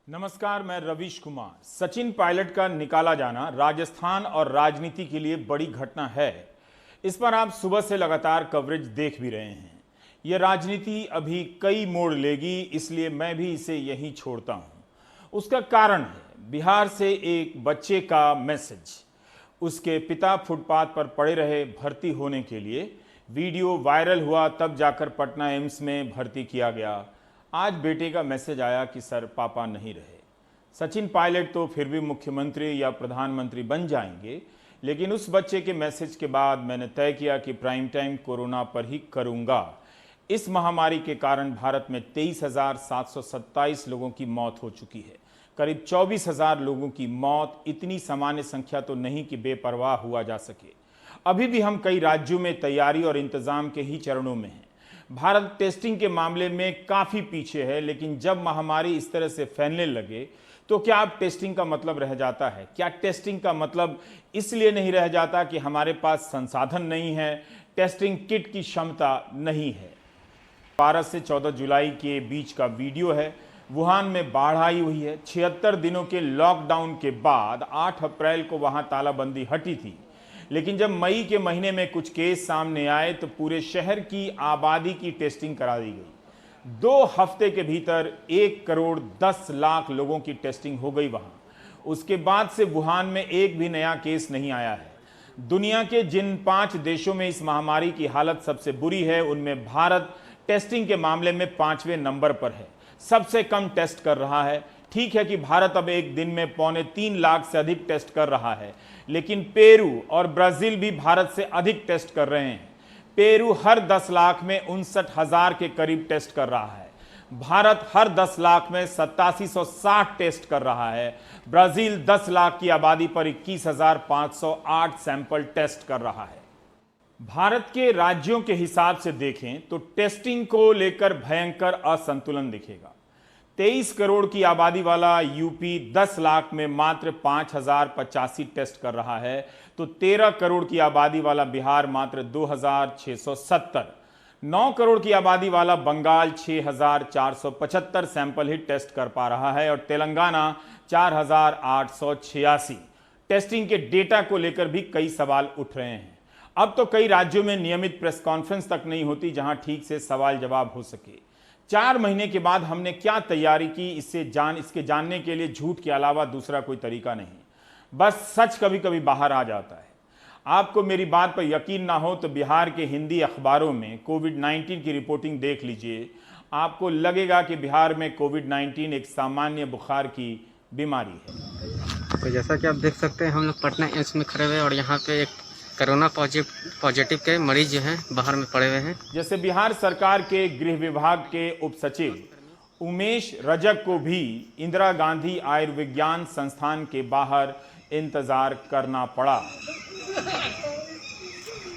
नमस्कार, मैं रवीश कुमार। सचिन पायलट का निकाला जाना राजस्थान और राजनीति के लिए बड़ी घटना है। इस पर आप सुबह से लगातार कवरेज देख भी रहे हैं। यह राजनीति अभी कई मोड़ लेगी, इसलिए मैं भी इसे यहीं छोड़ता हूं। उसका कारण है बिहार से एक बच्चे का मैसेज। उसके पिता फुटपाथ पर पड़े रहे भर्ती होने के लिए। वीडियो वायरल हुआ, तब जाकर पटना एम्स में भर्ती किया गया। आज बेटे का मैसेज आया कि सर पापा नहीं रहे। सचिन पायलट तो फिर भी मुख्यमंत्री या प्रधानमंत्री बन जाएंगे, लेकिन उस बच्चे के मैसेज के बाद मैंने तय किया कि प्राइम टाइम कोरोना पर ही करूंगा। इस महामारी के कारण भारत में 23,727 लोगों की मौत हो चुकी है। करीब 24,000 लोगों की मौत इतनी सामान्य संख्या तो नहीं कि बेपरवाह हुआ जा सके। अभी भी हम कई राज्यों में तैयारी और इंतजाम के ही चरणों में हैं। भारत टेस्टिंग के मामले में काफ़ी पीछे है, लेकिन जब महामारी इस तरह से फैलने लगे तो क्या अब टेस्टिंग का मतलब रह जाता है? क्या टेस्टिंग का मतलब इसलिए नहीं रह जाता कि हमारे पास संसाधन नहीं है, टेस्टिंग किट की क्षमता नहीं है? 12 से 14 जुलाई के बीच का वीडियो है। वुहान में बाढ़ आई हुई है। 76 दिनों के लॉकडाउन के बाद 8 अप्रैल को वहां तालाबंदी हटी थी, लेकिन जब मई के महीने में कुछ केस सामने आए तो पूरे शहर की आबादी की टेस्टिंग करा दी गई। 2 हफ्ते के भीतर 1,10,00,000 लोगों की टेस्टिंग हो गई वहां। उसके बाद से वुहान में एक भी नया केस नहीं आया है। दुनिया के जिन 5 देशों में इस महामारी की हालत सबसे बुरी है, उनमें भारत टेस्टिंग के मामले में 5वें नंबर पर है। सबसे कम टेस्ट कर रहा है। ठीक है कि भारत अब एक दिन में 2.25 लाख से अधिक टेस्ट कर रहा है, लेकिन पेरू और ब्राजील भी भारत से अधिक टेस्ट कर रहे हैं। पेरू हर 10 लाख में 59,000 के करीब टेस्ट कर रहा है। भारत हर 10 लाख में 8760 टेस्ट कर रहा है। ब्राजील 10 लाख की आबादी पर 21,508 सैंपल टेस्ट कर रहा है। भारत के राज्यों के हिसाब से देखें तो टेस्टिंग को लेकर भयंकर असंतुलन दिखेगा। 23 करोड़ की आबादी वाला यूपी 10 लाख में मात्र 5,085 टेस्ट कर रहा है, तो 13 करोड़ की आबादी वाला बिहार मात्र 2,670, 9 करोड़ की आबादी वाला बंगाल 6,475 सैंपल ही टेस्ट कर पा रहा है, और तेलंगाना 4,886। टेस्टिंग के डेटा को लेकर भी कई सवाल उठ रहे हैं। अब तो कई राज्यों में नियमित प्रेस कॉन्फ्रेंस तक नहीं होती जहां ठीक से सवाल जवाब हो सके। 4 महीने के बाद हमने क्या तैयारी की, इसके जानने के लिए झूठ के अलावा दूसरा कोई तरीका नहीं। बस सच कभी कभी बाहर आ जाता है। आपको मेरी बात पर यकीन ना हो तो बिहार के हिंदी अखबारों में कोविड-19 की रिपोर्टिंग देख लीजिए। आपको लगेगा कि बिहार में कोविड-19 एक सामान्य बुखार की बीमारी है। तो जैसा कि आप देख सकते हैं, हम लोग पटना एम्स में खड़े हुए हैं और यहाँ पे एक कोरोना पॉजिटिव के मरीज जो हैं बाहर में पड़े हुए हैं। जैसे बिहार सरकार के गृह विभाग के उप सचिव उमेश रजक को भी इंदिरा गांधी आयुर्विज्ञान संस्थान के बाहर इंतजार करना पड़ा।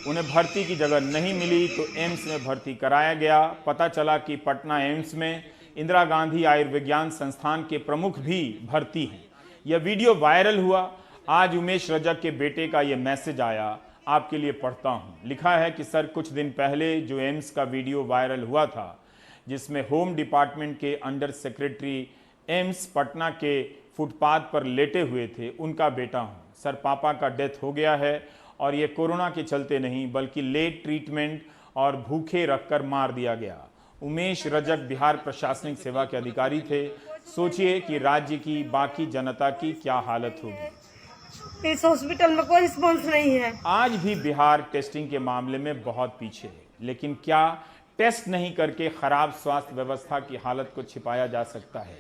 उन्हें भर्ती की जगह नहीं मिली तो एम्स में भर्ती कराया गया। पता चला कि पटना एम्स में इंदिरा गांधी आयुर्विज्ञान संस्थान के प्रमुख भी भर्ती हैं। यह वीडियो वायरल हुआ। आज उमेश रजक के बेटे का यह मैसेज आया, आपके लिए पढ़ता हूं। लिखा है कि सर, कुछ दिन पहले जो एम्स का वीडियो वायरल हुआ था, जिसमें होम डिपार्टमेंट के अंडर सेक्रेटरी एम्स पटना के फुटपाथ पर लेटे हुए थे, उनका बेटा हूं। सर, पापा का डेथ हो गया है, और ये कोरोना के चलते नहीं बल्कि लेट ट्रीटमेंट और भूखे रखकर मार दिया गया। उमेश रजक बिहार प्रशासनिक सेवा के अधिकारी थे। सोचिए कि राज्य की बाकी जनता की क्या हालत होगी। इस हॉस्पिटल में कोई रिस्पॉन्स नहीं है। आज भी बिहार टेस्टिंग के मामले में बहुत पीछे है, लेकिन क्या टेस्ट नहीं करके खराब स्वास्थ्य व्यवस्था की हालत को छिपाया जा सकता है?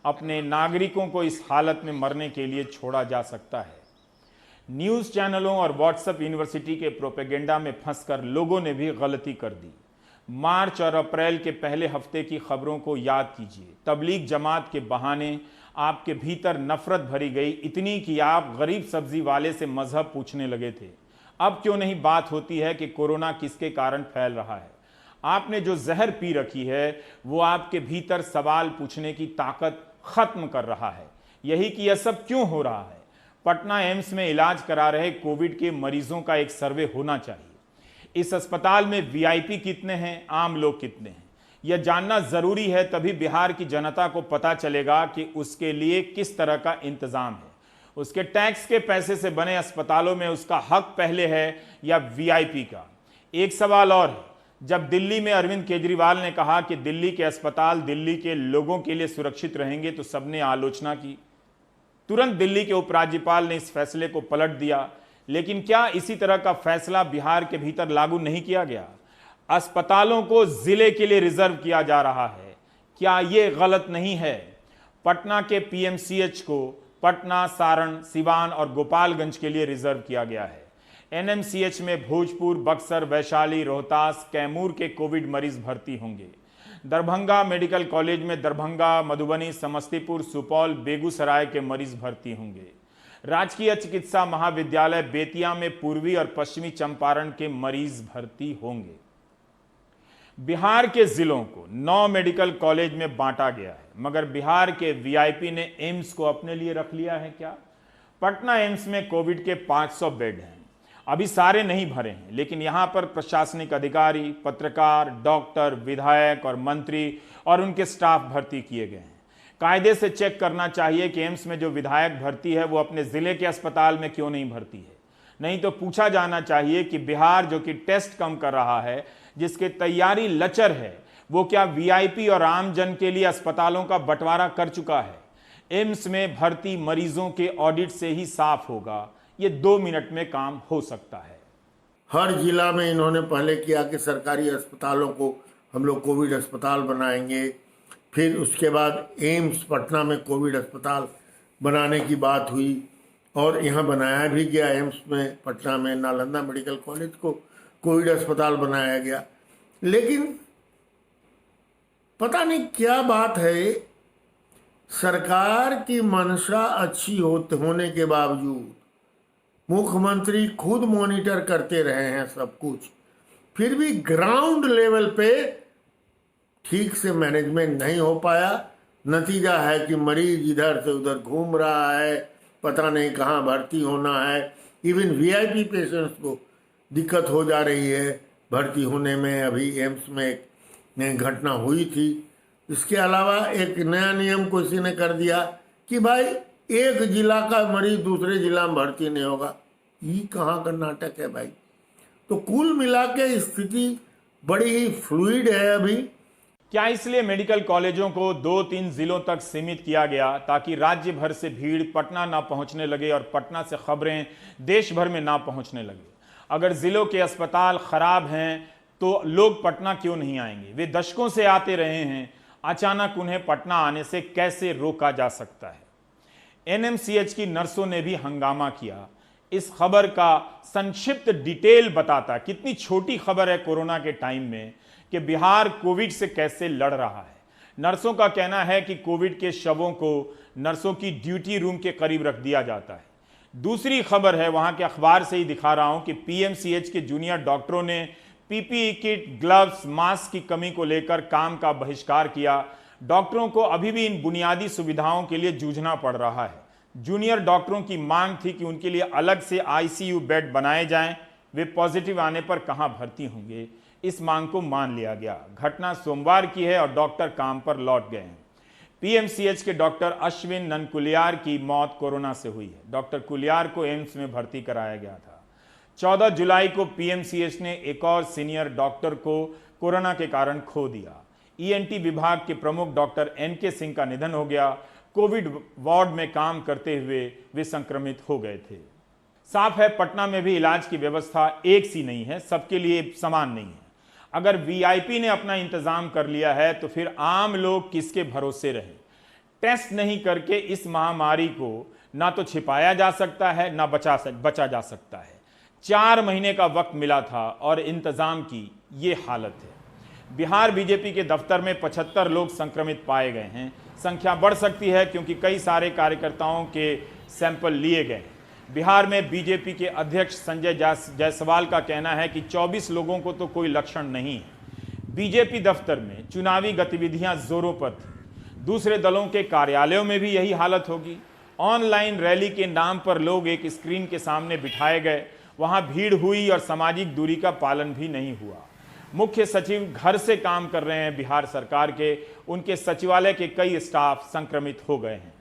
अपने नागरिकों को इस हालत में मरने के लिए छोड़ा जा सकता है? न्यूज़ चैनलों और व्हाट्सएप यूनिवर्सिटी के प्रोपेगेंडा में फंसकर लोगों ने भी गलती कर दी। मार्च और अप्रैल के पहले हफ्ते की खबरों को याद कीजिए। तबलीग जमात के बहाने आपके भीतर नफरत भरी गई, इतनी कि आप गरीब सब्जी वाले से मजहब पूछने लगे थे। अब क्यों नहीं बात होती है कि कोरोना किसके कारण फैल रहा है? आपने जो जहर पी रखी है वो आपके भीतर सवाल पूछने की ताकत खत्म कर रहा है। यही कि यह सब क्यों हो रहा है? पटना एम्स में इलाज करा रहे कोविड के मरीजों का एक सर्वे होना चाहिए। इस अस्पताल में वीआईपी कितने हैं, आम लोग कितने हैं? यह जानना जरूरी है, तभी बिहार की जनता को पता चलेगा कि उसके लिए किस तरह का इंतजाम है। उसके टैक्स के पैसे से बने अस्पतालों में उसका हक पहले है या वीआईपी का। एक सवाल और है, जब दिल्ली में अरविंद केजरीवाल ने कहा कि दिल्ली के अस्पताल दिल्ली के लोगों के लिए सुरक्षित रहेंगे तो सबने आलोचना की। तुरंत दिल्ली के उपराज्यपाल ने इस फैसले को पलट दिया, लेकिन क्या इसी तरह का फैसला बिहार के भीतर लागू नहीं किया गया? अस्पतालों को जिले के लिए रिजर्व किया जा रहा है, क्या यह गलत नहीं है? पटना के पीएमसीएच को पटना, सारण, सिवान और गोपालगंज के लिए रिजर्व किया गया है। एनएमसीएच में भोजपुर, बक्सर, वैशाली, रोहतास, कैमूर के कोविड मरीज भर्ती होंगे। दरभंगा मेडिकल कॉलेज में दरभंगा, मधुबनी, समस्तीपुर, सुपौल, बेगूसराय के मरीज भर्ती होंगे। राजकीय चिकित्सा महाविद्यालय बेतिया में पूर्वी और पश्चिमी चंपारण के मरीज भर्ती होंगे। बिहार के जिलों को 9 मेडिकल कॉलेज में बांटा गया है, मगर बिहार के वीआईपी ने एम्स को अपने लिए रख लिया है क्या? पटना एम्स में कोविड के 500 बेड हैं। अभी सारे नहीं भरे हैं, लेकिन यहां पर प्रशासनिक अधिकारी, पत्रकार, डॉक्टर, विधायक और मंत्री और उनके स्टाफ भर्ती किए गए हैं। कायदे से चेक करना चाहिए कि एम्स में जो विधायक भर्ती है वो अपने जिले के अस्पताल में क्यों नहीं भर्ती है। नहीं तो पूछा जाना चाहिए कि बिहार जो कि टेस्ट कम कर रहा है, जिसके तैयारी लचर है, वो क्या वीआईपी और आम जन के लिए अस्पतालों का बंटवारा कर चुका है? एम्स में भर्ती मरीजों के ऑडिट से ही साफ होगा। ये 2 मिनट में काम हो सकता है। हर जिला में इन्होंने पहले किया कि सरकारी अस्पतालों को हम लोग कोविड अस्पताल बनाएंगे, फिर उसके बाद एम्स पटना में कोविड अस्पताल बनाने की बात हुई और यहाँ बनाया भी गया। एम्स में पटना में नालंदा मेडिकल कॉलेज को कोविड अस्पताल बनाया गया, लेकिन पता नहीं क्या बात है, सरकार की मंशा अच्छी होने के बावजूद मुख्यमंत्री खुद मॉनिटर करते रहे हैं सब कुछ, फिर भी ग्राउंड लेवल पे ठीक से मैनेजमेंट नहीं हो पाया। नतीजा है कि मरीज इधर से उधर घूम रहा है, पता नहीं कहाँ भर्ती होना है। इवन वीआईपी पेशेंट्स को दिक्कत हो जा रही है भर्ती होने में। अभी एम्स में एक घटना हुई थी। इसके अलावा एक नया नियम किसी ने कर दिया कि भाई एक जिला का मरीज दूसरे जिला में भर्ती नहीं होगा। ये कहाँ का नाटक है भाई? तो कुल मिला के स्थिति बड़ी ही फ्लूइड है अभी। क्या इसलिए मेडिकल कॉलेजों को 2-3 जिलों तक सीमित किया गया ताकि राज्य भर से भीड़ पटना ना पहुंचने लगे और पटना से खबरें देश भर में ना पहुंचने लगे? अगर जिलों के अस्पताल खराब हैं तो लोग पटना क्यों नहीं आएंगे? वे दशकों से आते रहे हैं, अचानक उन्हें पटना आने से कैसे रोका जा सकता है? एनएमसीएच की नर्सों ने भी हंगामा किया। इस खबर का संक्षिप्त डिटेल बताता, कितनी छोटी खबर है कोरोना के टाइम में, कि बिहार कोविड से कैसे लड़ रहा है। नर्सों का कहना है कि कोविड के शवों को नर्सों की ड्यूटी रूम के करीब रख दिया जाता है। दूसरी खबर है, वहां के अखबार से ही दिखा रहा हूं, कि पीएमसीएच के जूनियर डॉक्टरों ने पीपीई किट, ग्लव्स, मास्क की कमी को लेकर काम का बहिष्कार किया। डॉक्टरों को अभी भी इन बुनियादी सुविधाओं के लिए जूझना पड़ रहा है। जूनियर डॉक्टरों की मांग थी कि उनके लिए अलग से आईसीयू बेड बनाए जाएं। वे पॉजिटिव आने पर कहां भर्ती होंगे? इस मांग को मान लिया गया। घटना सोमवार की है और डॉक्टर काम पर लौट गए हैं। पीएमसीएच के डॉक्टर अश्विन ननकुलियार की मौत कोरोना से हुई है। डॉक्टर कुलियार को एम्स में भर्ती कराया गया था। 14 जुलाई को पीएमसीएच ने एक और सीनियर डॉक्टर को कोरोना के कारण खो दिया। ईएनटी विभाग के प्रमुख डॉक्टर एनके सिंह का निधन हो गया। कोविड वार्ड में काम करते हुए वे संक्रमित हो गए थे। साफ है, पटना में भी इलाज की व्यवस्था एक सी नहीं है, सबके लिए समान नहीं है। अगर वीआईपी ने अपना इंतजाम कर लिया है तो फिर आम लोग किसके भरोसे रहे? टेस्ट नहीं करके इस महामारी को ना तो छिपाया जा सकता है ना बचा जा सकता है। 4 महीने का वक्त मिला था और इंतजाम की ये हालत है। बिहार बीजेपी के दफ्तर में 75 लोग संक्रमित पाए गए हैं। संख्या बढ़ सकती है क्योंकि कई सारे कार्यकर्ताओं के सैंपल लिए गए। बिहार में बीजेपी के अध्यक्ष संजय जायसवाल का कहना है कि 24 लोगों को तो कोई लक्षण नहीं है। बीजेपी दफ्तर में चुनावी गतिविधियां जोरों पर थी। दूसरे दलों के कार्यालयों में भी यही हालत होगी। ऑनलाइन रैली के नाम पर लोग एक स्क्रीन के सामने बिठाए गए, वहां भीड़ हुई और सामाजिक दूरी का पालन भी नहीं हुआ। मुख्य सचिव घर से काम कर रहे हैं बिहार सरकार के, उनके सचिवालय के कई स्टाफ संक्रमित हो गए हैं।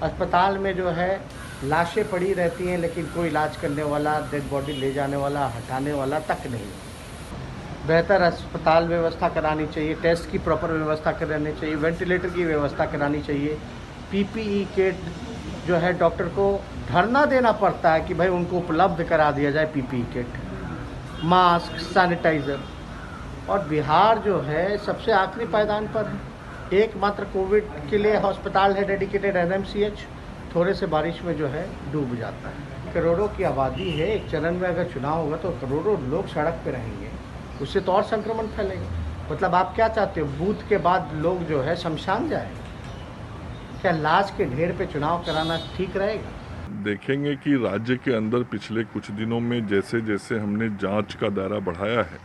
अस्पताल में जो है लाशें पड़ी रहती हैं, लेकिन कोई इलाज करने वाला, डेड बॉडी ले जाने वाला, हटाने वाला तक नहीं। बेहतर अस्पताल व्यवस्था करानी चाहिए, टेस्ट की प्रॉपर व्यवस्था करानी चाहिए, वेंटिलेटर की व्यवस्था करानी चाहिए। पीपीई किट जो है डॉक्टर को धरना देना पड़ता है कि भाई उनको उपलब्ध करा दिया जाए पीपीई किट, मास्क, सैनिटाइज़र। और बिहार जो है सबसे आखिरी पायदान पर है। एकमात्र कोविड के लिए अस्पताल है डेडिकेटेड एनएमसीएच, थोड़े से बारिश में जो है डूब जाता है। करोड़ों की आबादी है, एक चरण में अगर चुनाव होगा तो करोड़ों लोग सड़क पे रहेंगे, उससे तो और संक्रमण फैलेगा। मतलब आप क्या चाहते हो, बूथ के बाद लोग जो है शमशान जाए? क्या लाश के ढेर पे चुनाव कराना ठीक रहेगा? देखेंगे कि राज्य के अंदर पिछले कुछ दिनों में जैसे जैसे हमने जांच का दायरा बढ़ाया है,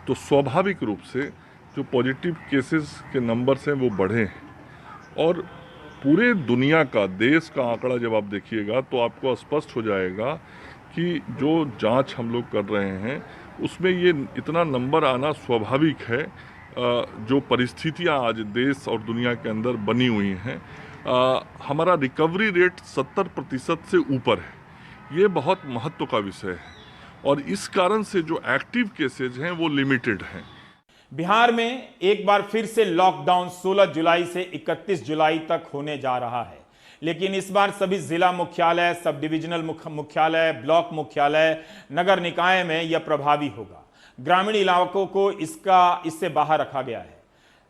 तो स्वाभाविक रूप से जो पॉजिटिव केसेस के नंबर्स हैं वो बढ़े हैं। और पूरे दुनिया का, देश का आंकड़ा जब आप देखिएगा तो आपको स्पष्ट हो जाएगा कि जो जांच हम लोग कर रहे हैं उसमें ये इतना नंबर आना स्वाभाविक है। जो परिस्थितियां आज देश और दुनिया के अंदर बनी हुई हैं, हमारा रिकवरी रेट 70% से ऊपर है। ये बहुत महत्व का विषय है और इस कारण से जो एक्टिव केसेज हैं वो लिमिटेड हैं। बिहार में एक बार फिर से लॉकडाउन 16 जुलाई से 31 जुलाई तक होने जा रहा है, लेकिन इस बार सभी जिला मुख्यालय, सब डिविजनल मुख्यालय, ब्लॉक मुख्यालय, नगर निकाय में यह प्रभावी होगा। ग्रामीण इलाकों को इससे बाहर रखा गया है।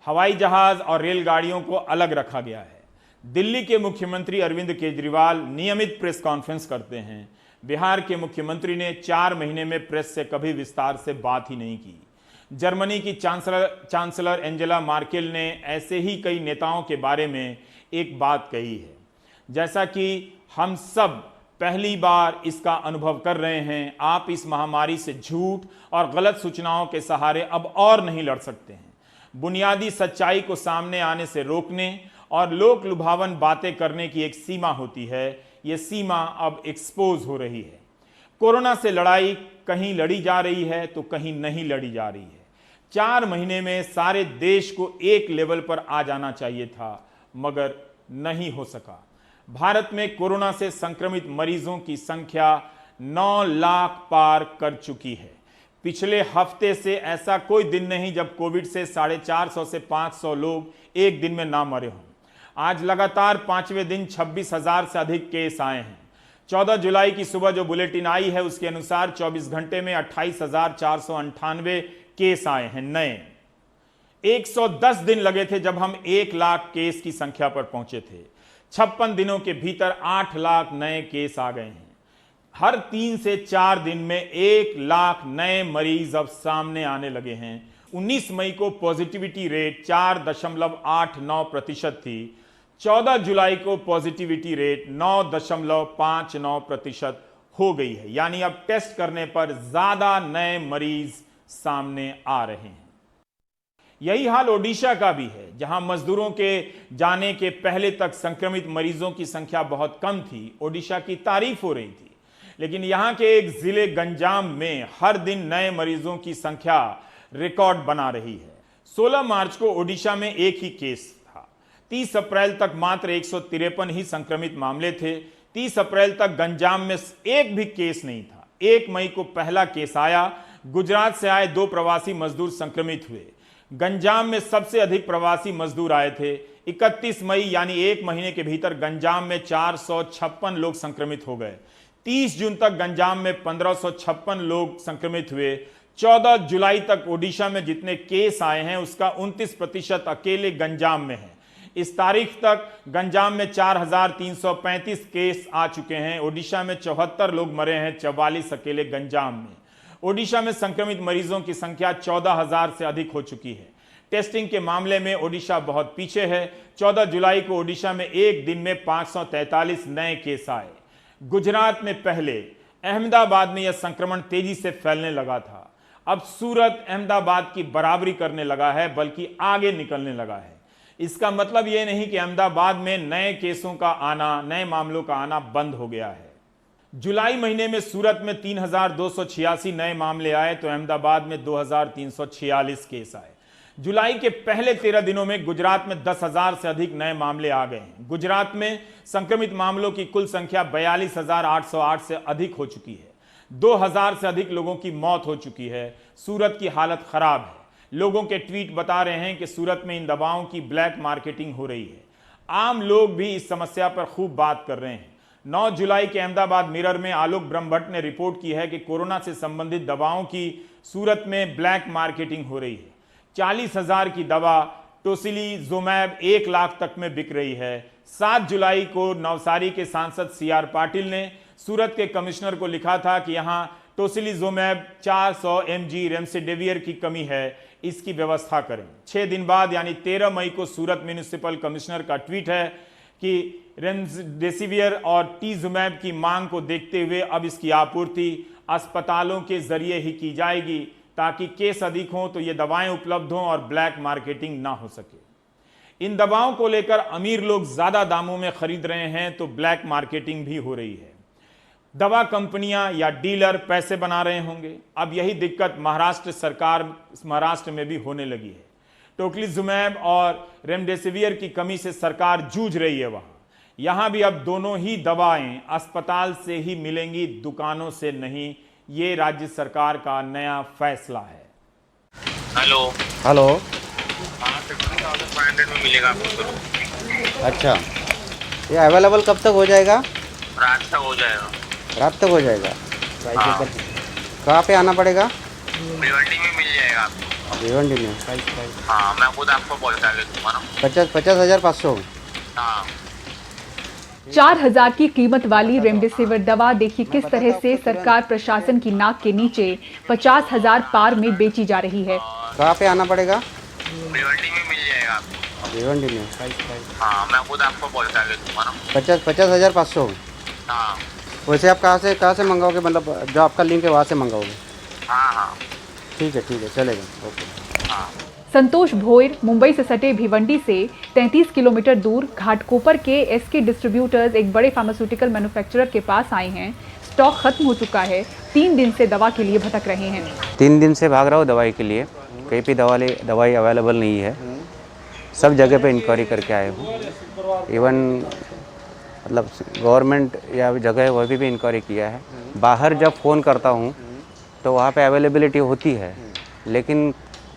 हवाई जहाज और रेलगाड़ियों को अलग रखा गया है। दिल्ली के मुख्यमंत्री अरविंद केजरीवाल नियमित प्रेस कॉन्फ्रेंस करते हैं। बिहार के मुख्यमंत्री ने 4 महीने में प्रेस से कभी विस्तार से बात ही नहीं की। जर्मनी की चांसलर एंजेला मार्केल ने ऐसे ही कई नेताओं के बारे में एक बात कही है, जैसा कि हम सब पहली बार इसका अनुभव कर रहे हैं। आप इस महामारी से झूठ और गलत सूचनाओं के सहारे अब और नहीं लड़ सकते हैं। बुनियादी सच्चाई को सामने आने से रोकने और लोक लुभावन बातें करने की एक सीमा होती है। ये सीमा अब एक्सपोज हो रही है। कोरोना से लड़ाई कहीं लड़ी जा रही है तो कहीं नहीं लड़ी जा रही है। 4 महीने में सारे देश को एक लेवल पर आ जाना चाहिए था, मगर नहीं हो सका। भारत में कोरोना से संक्रमित मरीजों की संख्या 9 लाख पार कर चुकी है। पिछले हफ्ते से ऐसा कोई दिन नहीं जब कोविड से 450 से 500 लोग एक दिन में ना मरे हों। आज लगातार 5वें दिन 26,000 से अधिक केस आए हैं। 14 जुलाई की सुबह जो बुलेटिन आई है उसके अनुसार 24 घंटे में 28,498 केस आए हैं नए। 110 दिन लगे थे जब हम 1 लाख केस की संख्या पर पहुंचे थे। 56 दिनों के भीतर 8 लाख नए केस आ गए हैं। हर 3 से 4 दिन में 1 लाख नए मरीज अब सामने आने लगे हैं। 19 मई को पॉजिटिविटी रेट 4.89% थी। 14 जुलाई को पॉजिटिविटी रेट 9.59% हो गई है, यानी अब टेस्ट करने पर ज्यादा नए मरीज सामने आ रहे हैं। यही हाल ओडिशा का भी है, जहां मजदूरों के जाने के पहले तक संक्रमित मरीजों की संख्या बहुत कम थी। ओडिशा की तारीफ हो रही थी, लेकिन यहां के एक जिले गंजाम में हर दिन नए मरीजों की संख्या रिकॉर्ड बना रही है। 16 मार्च को ओडिशा में एक ही केस था। 30 अप्रैल तक मात्र 153 ही संक्रमित मामले थे। 30 अप्रैल तक गंजाम में एक भी केस नहीं था। 1 मई को पहला केस आया। गुजरात से आए 2 प्रवासी मजदूर संक्रमित हुए। गंजाम में सबसे अधिक प्रवासी मजदूर आए थे। 31 मई यानी 1 महीने के भीतर गंजाम में 456 लोग संक्रमित हो गए। 30 जून तक गंजाम में 1556 लोग संक्रमित हुए। 14 जुलाई तक ओडिशा में जितने केस आए हैं उसका 29% अकेले गंजाम में है। इस तारीख तक गंजाम में 4,335 केस आ चुके हैं। ओडिशा में 74 लोग मरे हैं, 44 अकेले गंजाम में। ओडिशा में संक्रमित मरीजों की संख्या 14,000 से अधिक हो चुकी है। टेस्टिंग के मामले में ओडिशा बहुत पीछे है। 14 जुलाई को ओडिशा में एक दिन में 543 नए केस आए। गुजरात में पहले, अहमदाबाद में यह संक्रमण तेजी से फैलने लगा था। अब सूरत अहमदाबाद की बराबरी करने लगा है, बल्कि आगे निकलने लगा है। इसका मतलब यह नहीं कि अहमदाबाद में नए केसों का आना, नए मामलों का आना बंद हो गया है। जुलाई महीने में सूरत में 3,286 नए मामले आए तो अहमदाबाद में 2,346 केस आए। जुलाई के पहले 13 दिनों में गुजरात में 10,000 से अधिक नए मामले आ गए हैं। गुजरात में संक्रमित मामलों की कुल संख्या 42,808 से अधिक हो चुकी है। 2,000 से अधिक लोगों की मौत हो चुकी है। सूरत की हालत खराब है। लोगों के ट्वीट बता रहे हैं कि सूरत में इन दवाओं की ब्लैक मार्केटिंग हो रही है। आम लोग भी इस समस्या पर खूब बात कर रहे हैं। 9 जुलाई के अहमदाबाद मिरर में आलोक ब्रह्मभट्ट ने रिपोर्ट की है कि कोरोना से संबंधित दवाओं की सूरत में ब्लैक मार्केटिंग हो रही है। 40,000 की दवा टोसिलीजुमैब 1 लाख तक में बिक रही है। 7 जुलाई को नवसारी के सांसद CR पाटिल ने सूरत के कमिश्नर को लिखा था कि यहां टोसिलीजुमैब 400 mg रेमडेसिविर की कमी है, इसकी व्यवस्था करें। 6 दिन बाद यानी 13 मई को सूरत म्यूनिसिपल कमिश्नर का ट्वीट है कि रेमडेसिविर और टीजुमैब की मांग को देखते हुए अब इसकी आपूर्ति अस्पतालों के जरिए ही की जाएगी ताकि केस अधिक हों तो ये दवाएं उपलब्ध हों और ब्लैक मार्केटिंग ना हो सके। इन दवाओं को लेकर अमीर लोग ज्यादा दामों में खरीद रहे हैं तो ब्लैक मार्केटिंग भी हो रही है। दवा कंपनियां या डीलर पैसे बना रहे होंगे। अब यही दिक्कत महाराष्ट्र में भी होने लगी है। टोसिलीजुमैब और रेमडेसिविर की कमी से सरकार जूझ रही है। यहां भी अब दोनों ही दवाएं अस्पताल से ही मिलेंगी, दुकानों से नहीं। ये राज्य सरकार का नया फैसला है। Hello hello. हाँ, 15,500 में मिलेगा आपको। अच्छा, ये अवेलेबल कब तक हो जाएगा? रात तक हो जाएगा। रात तक हो जाएगा। हाँ। कहाँ पे आना पड़ेगा? भिवंडी में मिल जाएगा आपको। भिवंडी में? हाँ, मैं खुद आपको पहुँचा के दूँगा ना। 50,500। हाँ। 4,000 की कीमत वाली रेमडेसिविर दवा देखिए किस तरह से सरकार प्रशासन की नाक के नीचे 50,000 पार में बेची जा रही है। कहाँ पे आना पड़ेगा? भिवंडी में मिल जाएगा आपको। भिवंडी में? हाँ, मैं खुद आपको पहुँचा के दूँगा ना। 50,500। हाँ। वैसे आप कहाँ से मंगाओगे? मतलब जो आपका लिंक है वहाँ से मंगाओगे? हाँ हाँ ठीक है चलेगा। ओके। हाँ। संतोष भोयर मुंबई से सटे भिवंडी से 33 किलोमीटर दूर घाटकोपर के SK डिस्ट्रीब्यूटर्स एक बड़े फार्मास्यूटिकल मैन्युफैक्चरर के पास आए हैं। स्टॉक खत्म हो चुका है। 3 दिन से दवा के लिए भटक रहे हैं। 3 दिन से भाग रहा हूँ दवाई के लिए। कहीं पे दवाई अवेलेबल नहीं है। सब जगह पे इंक्वायरी करके आए हूँ। इवन मतलब गवर्नमेंट या जगह है वह भी इंक्वायरी किया है। बाहर जब फ़ोन करता हूँ तो वहाँ पे अवेलेबिलिटी होती है, लेकिन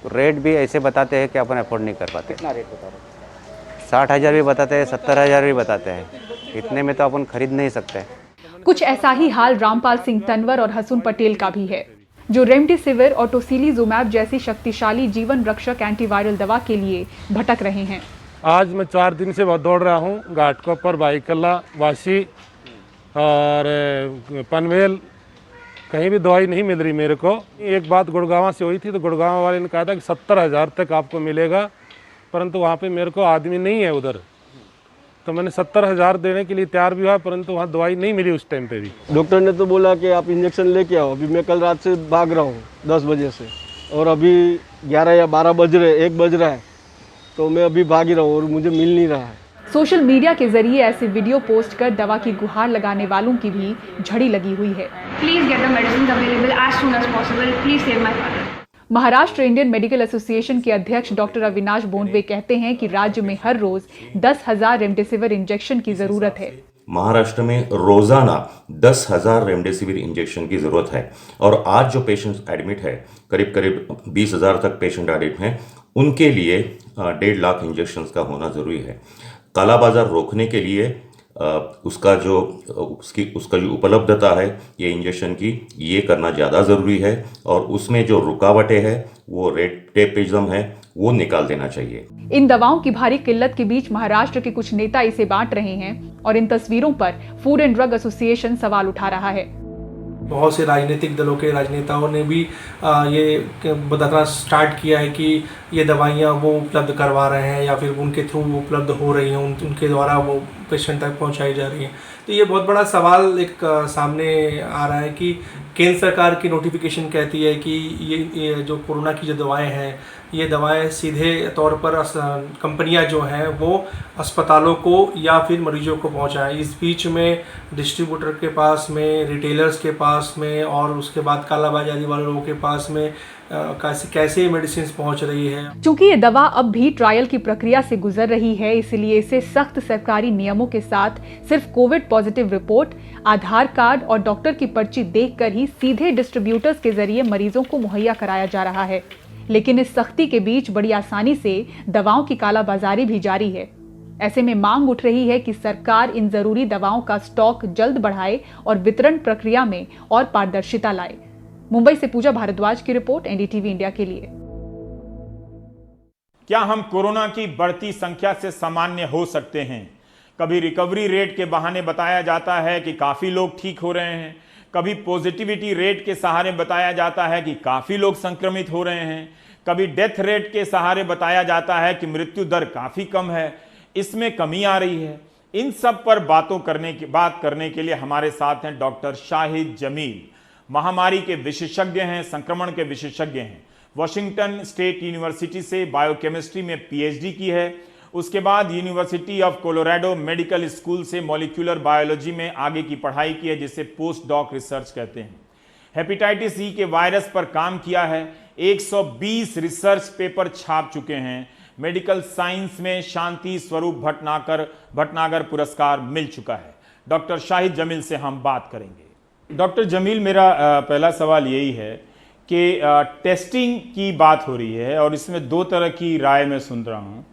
रेट भी ऐसे बताते हैं कि अपन अफोर्ड नहीं कर पाते। कितना रेट बता रहे? 60,000 भी बताते हैं, 70,000 भी बताते हैं। इतने में तो अपन खरीद नहीं सकते। कुछ ऐसा ही हाल रामपाल सिंह तंवर और हसन पटेल का भी है, जो रेमडेसिविर और टोसिलीजुमैब जैसी शक्तिशाली जीवन रक्षक एंटीवायरल दवा के लिए भटक रहे हैं। आज मैं 4 दिन से बहुत दौड़ रहा हूँ। घाटकोपर, बाईकल्ला, वाशी और पनवेल, कहीं भी दवाई नहीं मिल रही मेरे को। एक बात गुड़गांव से हुई थी तो गुड़गांव वाले ने कहा था कि 70,000 तक आपको मिलेगा, परंतु वहाँ पे मेरे को आदमी नहीं है उधर, तो मैंने 70,000 देने के लिए तैयार भी हुआ, परंतु वहाँ दवाई नहीं मिली उस टाइम पे भी। डॉक्टर ने तो बोला कि आप इंजेक्शन लेके आओ। अभी मैं कल रात से भाग रहा हूँ 10 बजे से, और अभी 11 या 12 बज रहे, 1 बज रहा है, तो मैं अभी भाग ही रहा हूँ और मुझे मिल नहीं रहा है। सोशल मीडिया के जरिए ऐसे वीडियो पोस्ट कर दवा की गुहार लगाने वालों की भी झड़ी लगी हुई है। Please get the medicines available as soon as possible. Please save my father. Maharashtra Indian medical association के अध्यक्ष डॉक्टर अविनाश बोंडवे कहते हैं कि राज्य में हर रोज 10,000 रेमडेसिविर इंजेक्शन की जरूरत है। महाराष्ट्र में रोजाना 10,000 रेमडेसिविर इंजेक्शन की जरूरत है, और आज जो पेशेंट्स एडमिट है, करीब करीब 20,000 तक पेशेंट एडमिट हैं, उनके लिए 1.5 लाख इंजेक्शन का होना जरूरी है। काला बाजार रोकने के लिए उसका जो उपलब्धता है ये इंजेक्शन की, ये करना ज़्यादा ज़रूरी है, और उसमें जो रुकावटें हैं वो रेड टेपिज्म है वो निकाल देना चाहिए। इन दवाओं की भारी किल्लत के बीच महाराष्ट्र के कुछ नेता इसे बांट रहे हैं और इन तस्वीरों पर फूड एंड ड्रग एसोसिएशन सवाल उठा रहा है। बहुत से राजनीतिक दलों के राजनेताओं ने भी ये बताना स्टार्ट किया है कि ये दवाइयाँ वो उपलब्ध करवा रहे हैं या फिर उनके थ्रू उपलब्ध हो रही हैं, उनके द्वारा वो पेशेंट तक पहुंचाई जा रही हैं। तो ये बहुत बड़ा सवाल एक सामने आ रहा है कि केंद्र सरकार की नोटिफिकेशन कहती है कि ये जो कोरोना की जो दवाएं हैं, ये दवाएं सीधे तौर पर कंपनियां जो हैं वो अस्पतालों को या फिर मरीजों को पहुंचाएं। इस बीच में डिस्ट्रीब्यूटर के पास में, रिटेलर्स के पास में और उसके बाद कालाबाजारी वाले लोगों के पास में कैसे मेडिसिन पहुंच रही है। चूंकि ये दवा अब भी ट्रायल की प्रक्रिया से गुजर रही है, इसलिए इसे सख्त सरकारी नियमों के साथ सिर्फ कोविड पॉजिटिव रिपोर्ट, आधार कार्ड और डॉक्टर की पर्ची देखकर ही सीधे डिस्ट्रीब्यूटर्स के जरिए मरीजों को मुहैया कराया जा रहा है। लेकिन इस सख्ती के बीच बड़ी आसानी से दवाओं की कालाबाजारी भी जारी है। ऐसे में मांग उठ रही है कि सरकार इन जरूरी दवाओं का स्टॉक जल्द बढ़ाए और वितरण प्रक्रिया में और पारदर्शिता लाए। मुंबई से पूजा भारद्वाज की रिपोर्ट, एनडीटीवी इंडिया के लिए। क्या हम कोरोना की बढ़ती संख्या से सामान्य हो सकते हैं? कभी रिकवरी रेट के बहाने बताया जाता है कि काफी लोग ठीक हो रहे हैं, कभी पॉजिटिविटी रेट के सहारे बताया जाता है कि काफी लोग संक्रमित हो रहे हैं, कभी डेथ रेट के सहारे बताया जाता है कि मृत्यु दर काफी कम है, इसमें कमी आ रही है। इन सब पर बात करने के लिए हमारे साथ हैं डॉक्टर शाहिद जमील। महामारी के विशेषज्ञ हैं, संक्रमण के विशेषज्ञ हैं। वॉशिंगटन स्टेट यूनिवर्सिटी से बायोकेमिस्ट्री में पीएचडी की है। उसके बाद university of Colorado medical school से मॉलिक्यूलर बायोलॉजी में आगे की पढ़ाई की है, जिसे पोस्ट डॉक रिसर्च कहते हैं। हेपेटाइटिस ई के वायरस पर काम किया है। 120 रिसर्च पेपर छाप चुके हैं। मेडिकल साइंस में शांति स्वरूप भटनागर पुरस्कार मिल चुका है। डॉक्टर शाहिद जमील से हम बात करेंगे। डॉक्टर जमील, मेरा पहला सवाल यही है कि टेस्टिंग की बात हो रही है और इसमें दो तरह की राय मैं सुन रहा हूँ।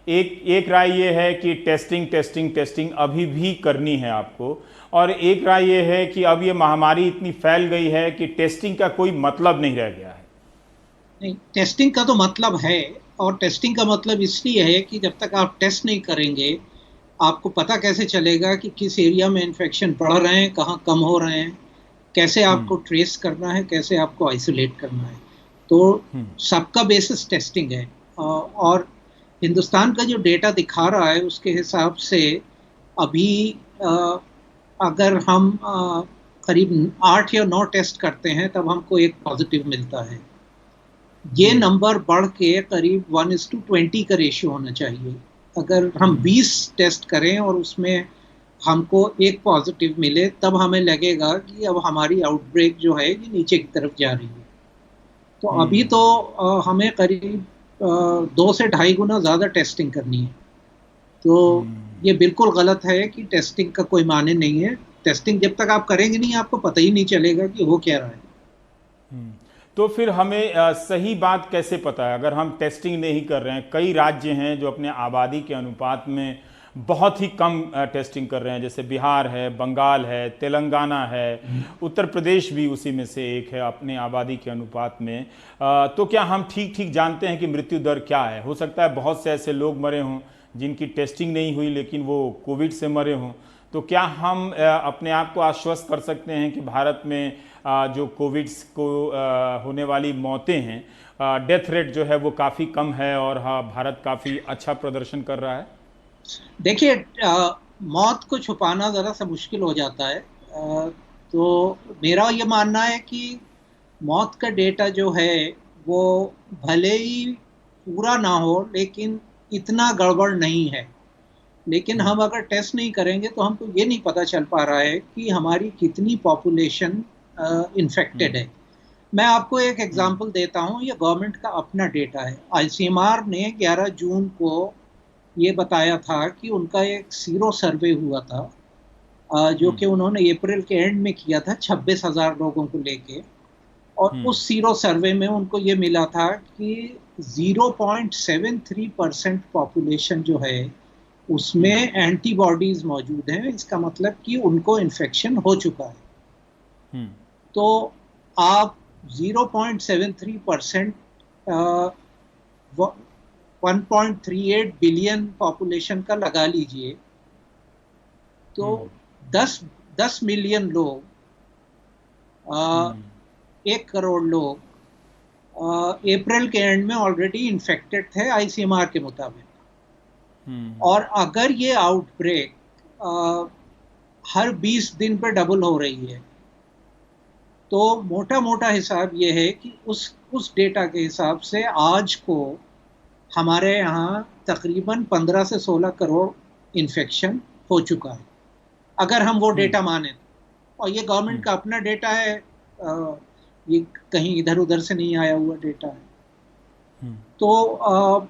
एक राय ये है कि टेस्टिंग अभी भी करनी है आपको, और एक राय ये है कि अब ये महामारी इतनी फैल गई है कि टेस्टिंग का कोई मतलब नहीं रह गया है। नहीं, टेस्टिंग का तो मतलब है, और टेस्टिंग का मतलब इसलिए है कि जब तक आप टेस्ट नहीं करेंगे आपको पता कैसे चलेगा कि किस एरिया में इन्फेक्शन बढ़ रहे हैं, कहाँ कम हो रहे हैं, कैसे आपको ट्रेस करना है, कैसे आपको आइसोलेट करना है। तो सबका बेसिस टेस्टिंग है। और हिंदुस्तान का जो डेटा दिखा रहा है उसके हिसाब से अभी अगर हम करीब 8 या 9 टेस्ट करते हैं तब हमको एक पॉजिटिव मिलता है। ये नंबर बढ़ के करीब 1:20 का रेशियो होना चाहिए। अगर हम 20 टेस्ट करें और उसमें हमको एक पॉजिटिव मिले तब हमें लगेगा कि अब हमारी आउटब्रेक जो है ये नीचे की तरफ जा रही है। तो अभी तो हमें करीब 2 से 2.5 गुना ज़्यादा टेस्टिंग करनी है। तो ये बिल्कुल गलत है कि टेस्टिंग का कोई माने नहीं है। टेस्टिंग जब तक आप करेंगे नहीं आपको पता ही नहीं चलेगा कि हो क्या रहा है। तो फिर हमें सही बात कैसे पता है अगर हम टेस्टिंग नहीं कर रहे हैं? कई राज्य हैं जो अपने आबादी के अनुपात में बहुत ही कम टेस्टिंग कर रहे हैं, जैसे बिहार है, बंगाल है, तेलंगाना है, उत्तर प्रदेश भी उसी में से एक है अपने आबादी के अनुपात में। तो क्या हम ठीक जानते हैं कि मृत्यु दर क्या है? हो सकता है बहुत से ऐसे लोग मरे हों जिनकी टेस्टिंग नहीं हुई लेकिन वो कोविड से मरे हों। तो क्या हम अपने आप को आश्वस्त कर सकते हैं कि भारत में जो कोविड को होने वाली मौतें हैं, डेथ रेट जो है वो काफ़ी कम है और भारत काफ़ी अच्छा प्रदर्शन कर रहा है? देखिए, मौत को छुपाना ज़रा सा मुश्किल हो जाता है। तो मेरा ये मानना है कि मौत का डेटा जो है वो भले ही पूरा ना हो लेकिन इतना गड़बड़ नहीं है। लेकिन हम अगर टेस्ट नहीं करेंगे तो हमको ये नहीं पता चल पा रहा है कि हमारी कितनी पॉपुलेशन इन्फेक्टेड है। मैं आपको एक एग्जांपल देता हूँ, ये गवर्नमेंट का अपना डेटा है। ICMR ने 11 जून को ये बताया था कि उनका एक सीरो सर्वे हुआ था जो कि उन्होंने अप्रैल के एंड में किया था 26,000 लोगों को लेके, और उस सीरो सर्वे में उनको ये मिला था कि 0.73% पॉपुलेशन जो है उसमें एंटीबॉडीज मौजूद हैं। इसका मतलब कि उनको इन्फेक्शन हो चुका है। तो आप 0.73% 1.38 बिलियन पॉपुलेशन का लगा लीजिए, तो 10 मिलियन लोग, 1 करोड़ लोग अप्रैल के एंड में ऑलरेडी इन्फेक्टेड थे ICMR के मुताबिक। और अगर ये आउटब्रेक हर 20 दिन पे डबल हो रही है तो मोटा मोटा हिसाब ये है कि उस डेटा के हिसाब से आज को हमारे यहाँ तकरीबन 15 से 16 करोड़ इन्फेक्शन हो चुका है, अगर हम वो डेटा माने तो। और ये गवर्नमेंट का अपना डेटा है, ये कहीं इधर उधर से नहीं आया हुआ डेटा है। तो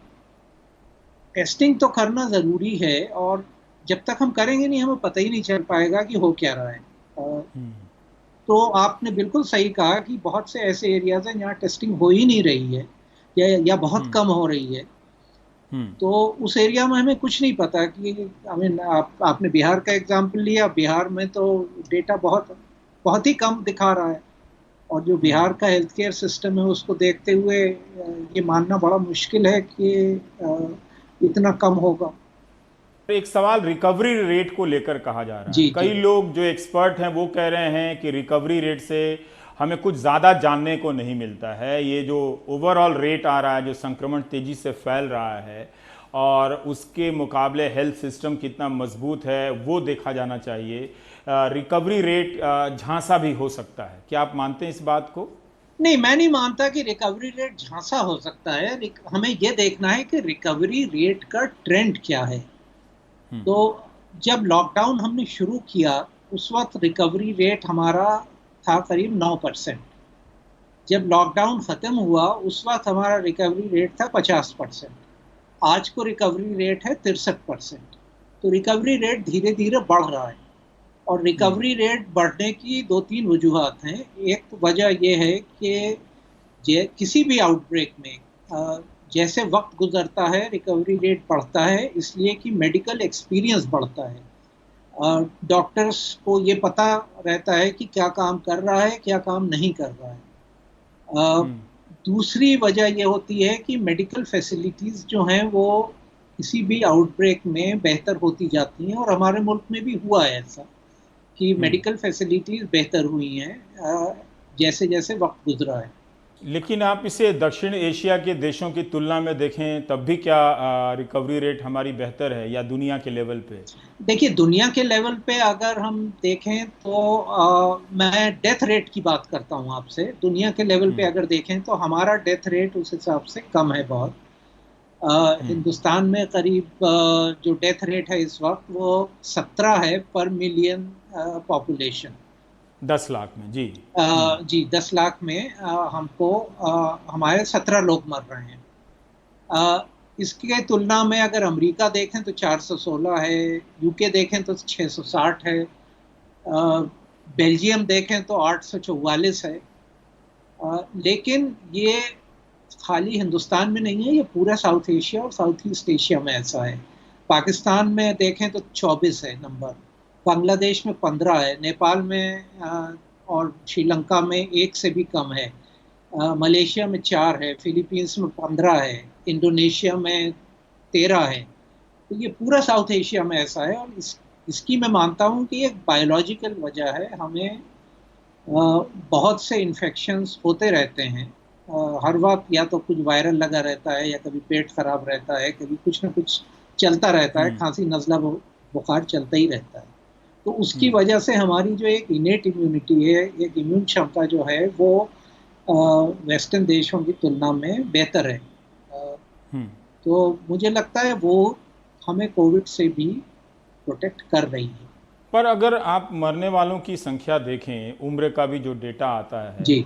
टेस्टिंग तो करना ज़रूरी है, और जब तक हम करेंगे नहीं हमें पता ही नहीं चल पाएगा कि हो क्या रहा है। तो आपने बिल्कुल सही कहा कि बहुत से ऐसे एरियाज हैं जहाँ टेस्टिंग हो ही नहीं रही है या बहुत कम हो रही है। तो उस एरिया में हमें कुछ नहीं पता कि आपने बिहार का एग्जाम्पल लिया, बिहार में तो डेटा बहुत ही कम दिखा रहा है, और जो बिहार का हेल्थ केयर सिस्टम है उसको देखते हुए ये मानना बड़ा मुश्किल है कि इतना कम होगा। एक सवाल रिकवरी रेट को लेकर कहा जा रहा है। कई लोग जो एक्सपर्ट हैं वो कह रहे हैं कि रिकवरी रेट से हमें कुछ ज़्यादा जानने को नहीं मिलता है। ये जो ओवरऑल रेट आ रहा है, जो संक्रमण तेज़ी से फैल रहा है, और उसके मुकाबले हेल्थ सिस्टम कितना मजबूत है वो देखा जाना चाहिए। रिकवरी रेट झांसा भी हो सकता है, क्या आप मानते हैं इस बात को? नहीं, मैं नहीं मानता कि रिकवरी रेट झांसा हो सकता है। हमें ये देखना है कि रिकवरी रेट का ट्रेंड क्या है। तो जब लॉकडाउन हमने शुरू किया उस वक्त रिकवरी रेट हमारा था करीब 9%। जब लॉकडाउन ख़त्म हुआ उस वक्त हमारा रिकवरी रेट था 50%। आज को रिकवरी रेट है 63%। तो रिकवरी रेट धीरे धीरे बढ़ रहा है, और रिकवरी रेट बढ़ने की 2-3 वजूहात हैं। एक वजह यह है कि किसी भी आउटब्रेक में जैसे वक्त गुजरता है रिकवरी रेट बढ़ता है, इसलिए कि मेडिकल एक्सपीरियंस बढ़ता है। डॉक्टर्स को ये पता रहता है कि क्या काम कर रहा है, क्या काम नहीं कर रहा है। दूसरी वजह ये होती है कि मेडिकल फैसिलिटीज़ जो हैं वो किसी भी आउटब्रेक में बेहतर होती जाती हैं, और हमारे मुल्क में भी हुआ है ऐसा कि मेडिकल फैसिलिटीज़ बेहतर हुई हैं जैसे जैसे वक्त गुजरा है। लेकिन आप इसे दक्षिण एशिया के देशों की तुलना में देखें तब भी क्या रिकवरी रेट हमारी बेहतर है, या दुनिया के लेवल पे? देखिए, दुनिया के लेवल पे अगर हम देखें तो मैं डेथ रेट की बात करता हूँ आपसे। दुनिया के लेवल पे अगर देखें तो हमारा डेथ रेट उस हिसाब से कम है बहुत। हिंदुस्तान में करीब जो डेथ रेट है इस वक्त वो 17 है पर मिलियन पॉपुलेशन। 10 लाख में जी 10 लाख में हमको हमारे 17 लोग मर रहे हैं। इसके तुलना में अगर अमेरिका देखें तो 416 है, यूके देखें तो 660 है, बेल्जियम देखें तो 844 है। लेकिन ये खाली हिंदुस्तान में नहीं है, ये पूरा साउथ एशिया और साउथ ईस्ट एशिया में ऐसा है। पाकिस्तान में देखें तो 24 है नंबर, बांग्लादेश में 15 है, नेपाल में और श्रीलंका में 1 से भी कम है, मलेशिया में 4 है, फिलीपींस में 15 है, इंडोनेशिया में 13 है। तो ये पूरा साउथ एशिया में ऐसा है, और इसकी मैं मानता हूँ कि एक बायोलॉजिकल वजह है। हमें बहुत से इन्फेक्शंस होते रहते हैं हर वक्त, या तो कुछ वायरल लगा रहता है, या कभी पेट खराब रहता है, कभी कुछ ना कुछ चलता रहता है, खांसी नज़ला बुखार चलता ही रहता है। तो उसकी वजह से हमारी जो एक इनेट इम्यूनिटी है, एक इम्यून क्षमता जो है वो वेस्टर्न देशों की तुलना में बेहतर है। तो मुझे लगता है वो हमें कोविड से भी प्रोटेक्ट कर रही है। पर अगर आप मरने वालों की संख्या देखें, उम्र का भी जो डेटा आता है जी,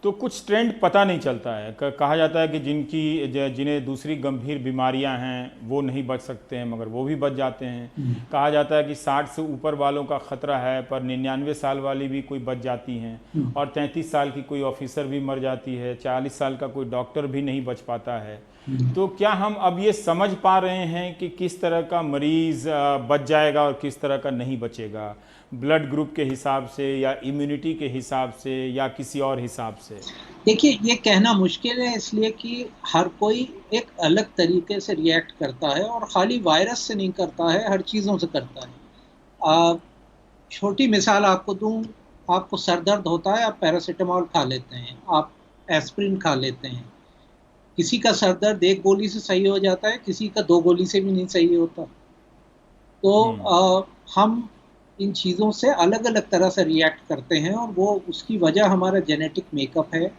तो कुछ ट्रेंड पता नहीं चलता है। कहा जाता है कि जिन्हें दूसरी गंभीर बीमारियां हैं वो नहीं बच सकते हैं, मगर वो भी बच जाते हैं। कहा जाता है कि 60 से ऊपर वालों का खतरा है, पर 99 साल वाली भी कोई बच जाती हैं, और 33 साल की कोई ऑफिसर भी मर जाती है, 40 साल का कोई डॉक्टर भी नहीं बच पाता है। तो क्या हम अब ये समझ पा रहे हैं कि किस तरह का मरीज बच जाएगा और किस तरह का नहीं बचेगा, ब्लड ग्रुप के हिसाब से, या इम्यूनिटी के हिसाब से, या किसी और हिसाब से? देखिए, ये कहना मुश्किल है, इसलिए कि हर कोई एक अलग तरीके से रिएक्ट करता है, और खाली वायरस से नहीं करता है, हर चीज़ों से करता है। छोटी मिसाल आपको दूं, आपको सर दर्द होता है, आप पैरासीटामोल खा लेते हैं, आप एस्प्रिन खा लेते हैं। किसी का सर दर्द 1 गोली से सही हो जाता है, किसी का 2 गोली से भी नहीं सही होता। तो हम इन चीज़ों से अलग अलग तरह से रिएक्ट करते हैं, और वो उसकी वजह हमारा जेनेटिक मेकअप है,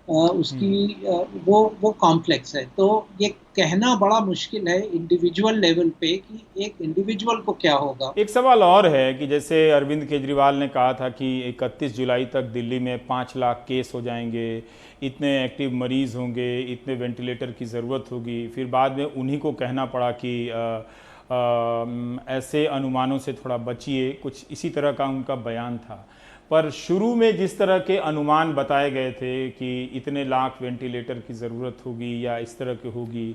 वो कॉम्प्लेक्स है। तो ये कहना बड़ा मुश्किल है इंडिविजुअल लेवल पे कि एक इंडिविजुअल को क्या होगा। एक सवाल और है कि जैसे अरविंद केजरीवाल ने कहा था कि 31 जुलाई तक दिल्ली में 5 लाख केस हो जाएंगे, इतने एक्टिव मरीज़ होंगे, इतने वेंटिलेटर की ज़रूरत होगी, फिर बाद में उन्हीं को कहना पड़ा कि ऐसे अनुमानों से थोड़ा बचिए, कुछ इसी तरह का उनका बयान था। पर शुरू में जिस तरह के अनुमान बताए गए थे कि इतने लाख वेंटिलेटर की ज़रूरत होगी या इस तरह की होगी,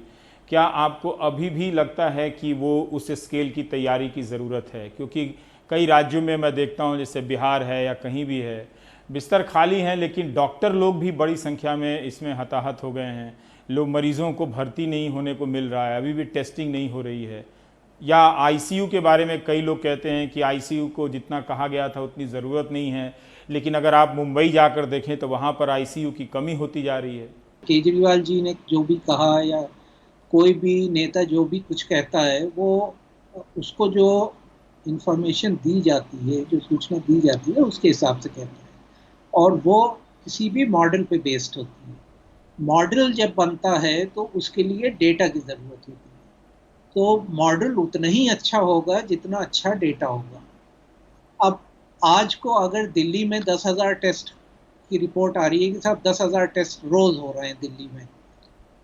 क्या आपको अभी भी लगता है कि वो उस स्केल की तैयारी की ज़रूरत है? क्योंकि कई राज्यों में मैं देखता हूँ, जैसे बिहार है या कहीं भी है, बिस्तर खाली हैं लेकिन डॉक्टर लोग भी बड़ी संख्या में इसमें हताहत हो गए हैं। लोग मरीज़ों को भर्ती नहीं होने को मिल रहा है, अभी भी टेस्टिंग नहीं हो रही है। या आईसीयू के बारे में कई लोग कहते हैं कि आईसीयू को जितना कहा गया था उतनी ज़रूरत नहीं है, लेकिन अगर आप मुंबई जाकर देखें तो वहाँ पर आईसीयू की कमी होती जा रही है। केजरीवाल जी ने जो भी कहा या कोई भी नेता जो भी कुछ कहता है, वो उसको जो इंफॉर्मेशन दी जाती है, जो सूचना दी जाती है, उसके हिसाब से कहता है, और वो किसी भी मॉडल पे बेस्ड होती है। मॉडल जब बनता है तो उसके लिए डेटा की ज़रूरत होती है, तो मॉडल उतना ही अच्छा होगा जितना अच्छा डेटा होगा। अब आज को अगर दिल्ली में 10,000 टेस्ट की रिपोर्ट आ रही है कि साहब 10,000 टेस्ट रोज़ हो रहे हैं दिल्ली में,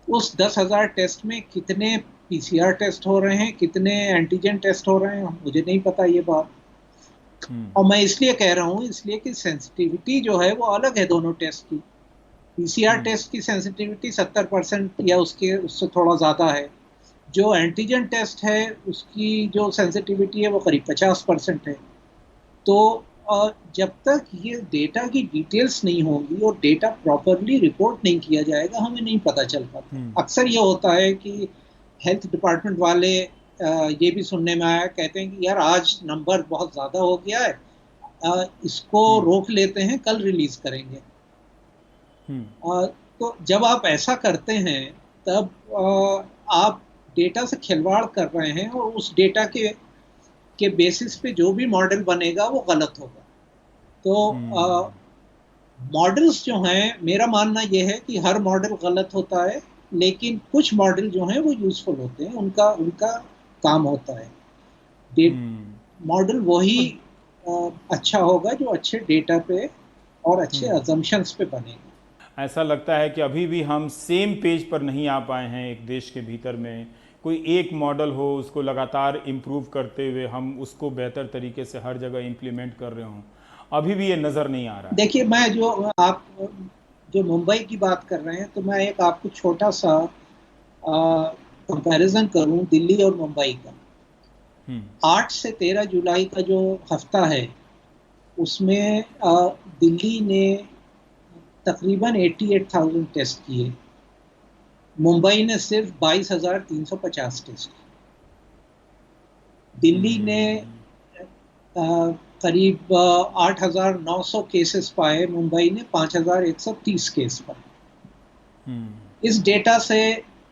उस 10,000 टेस्ट में कितने पीसीआर टेस्ट हो रहे हैं, कितने एंटीजन टेस्ट हो रहे हैं, मुझे नहीं पता ये बात। और मैं इसलिए कह रहा हूँ, इसलिए कि सेंसिटिविटी जो है वो अलग है दोनों टेस्ट की। पीसीआर टेस्ट की सेंसिटिविटी 70% या उससे थोड़ा ज़्यादा है। जो एंटीजन टेस्ट है उसकी जो सेंसिटिविटी है वो करीब 50% है। तो जब तक ये डेटा की डिटेल्स नहीं होंगी और डेटा प्रॉपरली रिपोर्ट नहीं किया जाएगा, हमें नहीं पता चल पाता। अक्सर ये होता है कि हेल्थ डिपार्टमेंट वाले ये भी सुनने में आया, कहते हैं कि यार आज नंबर बहुत ज़्यादा हो गया है, इसको रोक लेते हैं, कल रिलीज करेंगे। तो जब आप ऐसा करते हैं तब आप डेटा से खिलवाड़ कर रहे हैं, और उस डेटा के बेसिस पे जो भी मॉडल बनेगा वो गलत होगा। तो मॉडल्स जो हैं, मेरा मानना ये है कि हर मॉडल गलत होता है, लेकिन कुछ मॉडल जो हैं वो यूजफुल होते हैं, उनका काम होता है। मॉडल वही अच्छा होगा जो अच्छे डेटा पे और अच्छे अजम्पशंस पे बनेगा। ऐसा लगता है कि अभी भी हम सेम पेज पर नहीं आ पाए हैं। एक देश के भीतर में कोई एक मॉडल हो, उसको लगातार इम्प्रूव करते हुए हम उसको बेहतर तरीके से हर जगह इम्प्लीमेंट कर रहे हों, अभी भी ये नज़र नहीं आ रहा। देखिए, मैं जो मुंबई की बात कर रहे हैं, तो मैं एक आपको छोटा सा कंपैरिजन करूं दिल्ली और मुंबई का। 8 से 13 जुलाई का जो हफ्ता है, उसमें दिल्ली ने तकरीबन 88,000 टेस्ट किए, मुंबई ने सिर्फ 22,350 टेस्ट। दिल्ली ने करीब 8,900 केसेस पाए, मुंबई ने 5,130 केस पाए। इस डेटा से